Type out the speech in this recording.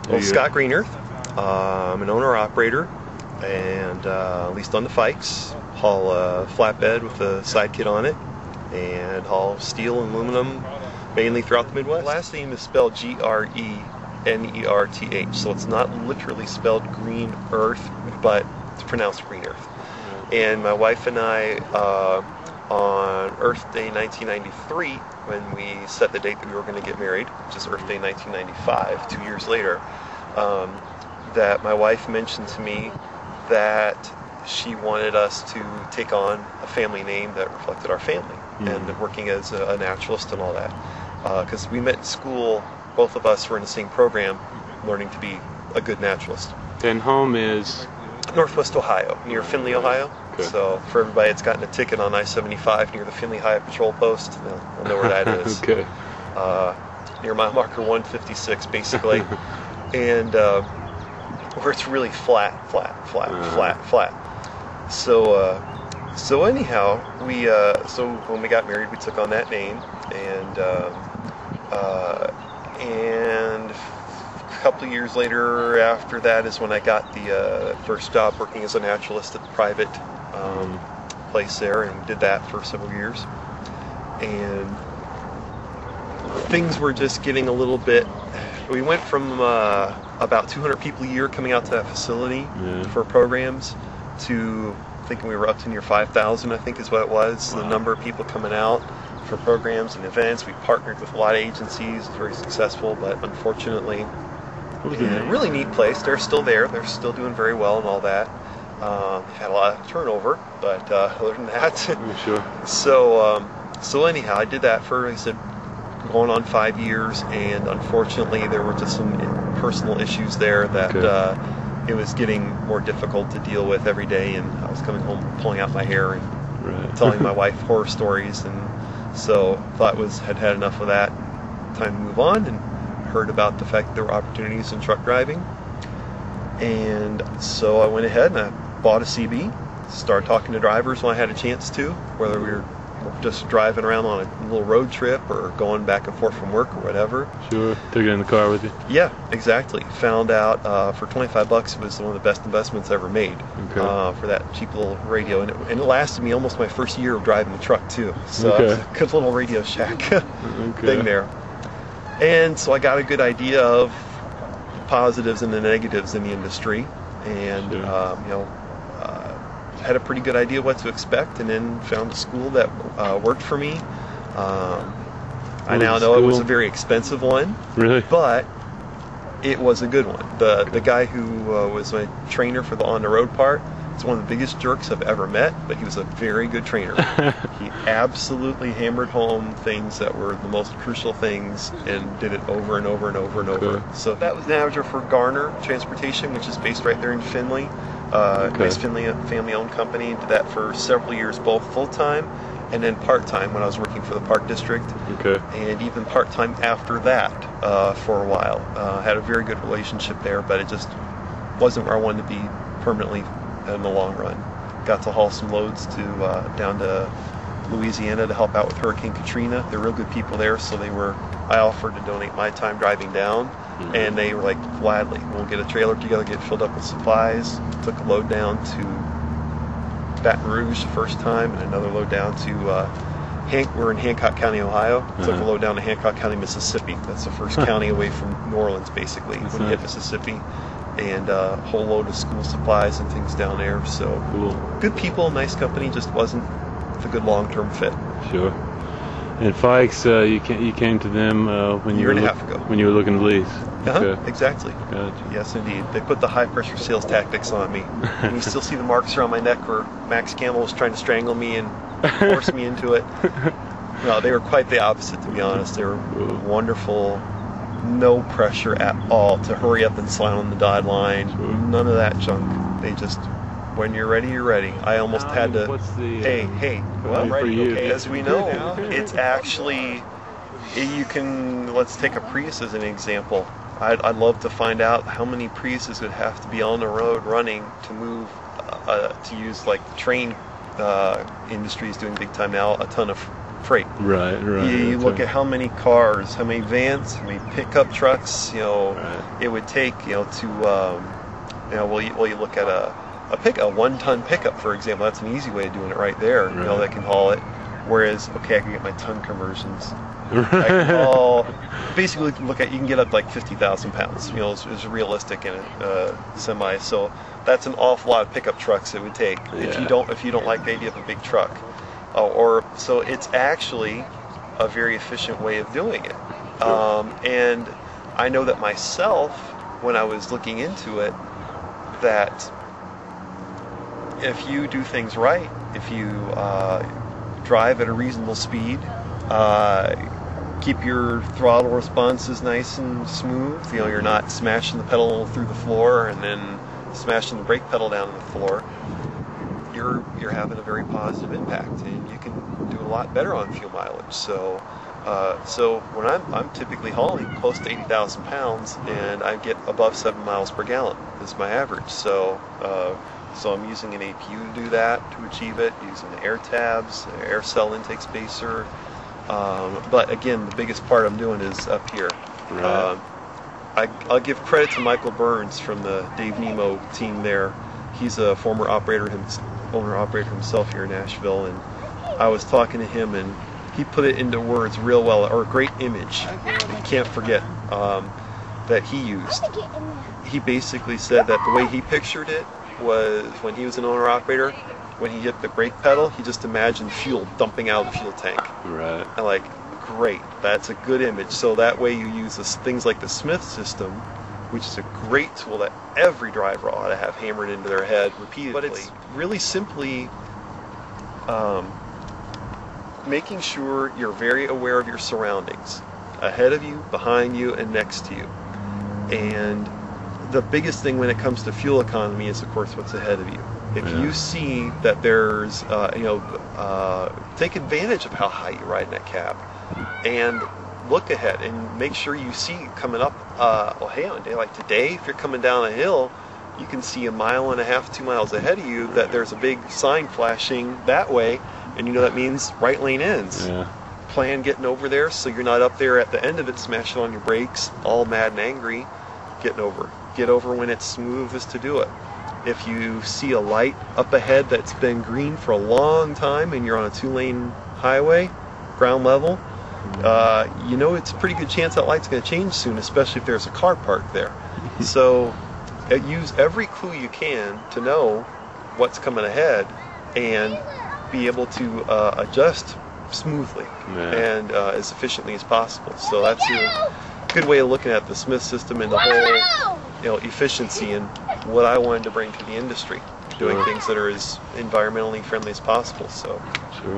Well, Scott Grenerth. I'm an owner-operator, and leased on the Fikes. Haul a flatbed with a side kit on it, and haul steel and aluminum mainly throughout the Midwest. The last name is spelled Grenerth, so it's not literally spelled Green Earth, but it's pronounced Grenerth. And my wife and I, on Earth Day 1993, when we set the date that we were going to get married, which is Earth Day 1995, 2 years later, that my wife mentioned to me that she wanted us to take on a family name that reflected our family, and working as a naturalist and all that. Because we met in school, both of us were in the same program, learning to be a good naturalist. And home is? Northwest Ohio, near Findlay, Ohio. Okay. So for everybody that's gotten a ticket on I-75 near the Findlay High Patrol Post, they'll know where that is. Okay. Near mile marker 156, basically. And where it's really flat. So anyhow, so when we got married, we took on that name, and a couple of years later after that is when I got the first job working as a naturalist at the private place there, and did that for several years. And things were just getting a little bit, we went from about 200 people a year coming out to that facility for programs to thinking we were up to near 5,000, I think is what it was. Wow. The number of people coming out for programs and events. We partnered with a lot of agencies, very successful, but unfortunately, a really neat place. They're still there. They're still doing very well and all that. Had a lot of turnover, but other than that, sure. So anyhow, I did that for, like I said, going on 5 years, and unfortunately, there were just some personal issues there that it was getting more difficult to deal with every day, and I was coming home pulling out my hair and telling my wife horror stories, and so thought had enough of that. Time to move on, and heard about the fact that there were opportunities in truck driving, and so I went ahead and I bought a CB, started talking to drivers when I had a chance to, whether we were just driving around on a little road trip or going back and forth from work or whatever. Sure. Took it in the car with you? Yeah, exactly. Found out for $25 it was one of the best investments I ever made for that cheap little radio. And it lasted me almost my first year of driving the truck too. So it was a good little Radio Shack thing there. And so I got a good idea of the positives and the negatives in the industry. And, had a pretty good idea what to expect, and then found a school that worked for me. I now know it was a very expensive one, but it was a good one. The guy who was my trainer for the on-the-road part is one of the biggest jerks I've ever met, but he was a very good trainer. He absolutely hammered home things that were the most crucial things and did it over and over and over and over. So that was the manager for Garner Transportation, which is based right there in Findlay. Nice family-owned company. Did that for several years, both full-time and then part-time when I was working for the Park District. And even part-time after that for a while. Had a very good relationship there, but it just wasn't where I wanted to be permanently in the long run. Got to haul some loads to down to Louisiana to help out with Hurricane Katrina. They're real good people there, so I offered to donate my time driving down. And they were like, gladly, we'll get a trailer together, get filled up with supplies. Took a load down to Baton Rouge the first time, and another load down to, we're in Hancock County, Ohio. Took a load down to Hancock County, Mississippi. That's the first county away from New Orleans, basically, when you hit Mississippi. And a whole load of school supplies and things down there. So good people, nice company, just wasn't a good long-term fit. Sure. And Fikes, you came to them when you were looking to lease. Exactly. Gotcha. Yes, indeed. They put the high-pressure sales tactics on me. And you still see the marks around my neck where Max Campbell was trying to strangle me and force me into it. No, they were quite the opposite, to be honest. They were wonderful, no pressure at all to hurry up and sign on the dotted line. None of that junk. They just, when you're ready, you're ready. I almost had to, well, as we know, it's actually, let's take a Prius as an example. I'd love to find out how many Priuses would have to be on the road running to move, to use like the train industry is doing big time now, a ton of freight. Right. You look at how many cars, how many vans, how many pickup trucks, it would take, to, you look at a 1-ton pickup, for example. That's an easy way of doing it right there. That can haul it. Whereas, okay, I can get my ton conversions. I can haul, basically you can get up like 50,000 pounds. Is realistic in a semi. So that's an awful lot of pickup trucks it would take if you don't like the idea of a big truck. So it's actually a very efficient way of doing it. And I know that myself, when I was looking into it, that if you do things right, if you drive at a reasonable speed, keep your throttle responses nice and smooth, you're not smashing the pedal through the floor and then smashing the brake pedal down to the floor, you're having a very positive impact, and you can do a lot better on fuel mileage. So when I'm typically hauling close to 80,000 pounds, and I get above 7 miles per gallon is my average. So I'm using an APU to do that, to achieve it, using the air tabs, air cell intake spacer. But again, the biggest part I'm doing is up here. Right. I'll give credit to Michael Burns from the Dave Nemo team there. He's a former owner-operator himself here in Nashville, and I was talking to him, and he put it into words real well, or a great image you can't forget that he used. He basically said that the way he pictured it was when he was an owner-operator, when he hit the brake pedal, he just imagined fuel dumping out of the fuel tank. Right. And great, that's a good image. So that way you use things like the Smith system, which is a great tool that every driver ought to have hammered into their head repeatedly. But it's really simply making sure you're very aware of your surroundings, ahead of you, behind you, and next to you. And the biggest thing when it comes to fuel economy is, of course, what's ahead of you. If you see that there's, take advantage of how high you ride in that cab, and look ahead and make sure you see coming up. On a day like today, if you're coming down a hill, you can see 1.5 miles, 2 miles ahead of you that there's a big sign flashing that way, and that means right lane ends. Yeah. Plan getting over there so you're not up there at the end of it smashing on your brakes, all mad and angry. Get over when it's smoothest to do it. If you see a light up ahead that's been green for a long time and you're on a 2-lane highway, ground level, it's a pretty good chance that light's going to change soon, especially if there's a car parked there. So use every clue you can to know what's coming ahead and be able to adjust smoothly and as efficiently as possible. So that's a good way of looking at the Smith system and the whole efficiency and what I wanted to bring to the industry, doing things that are as environmentally friendly as possible. So. Sure.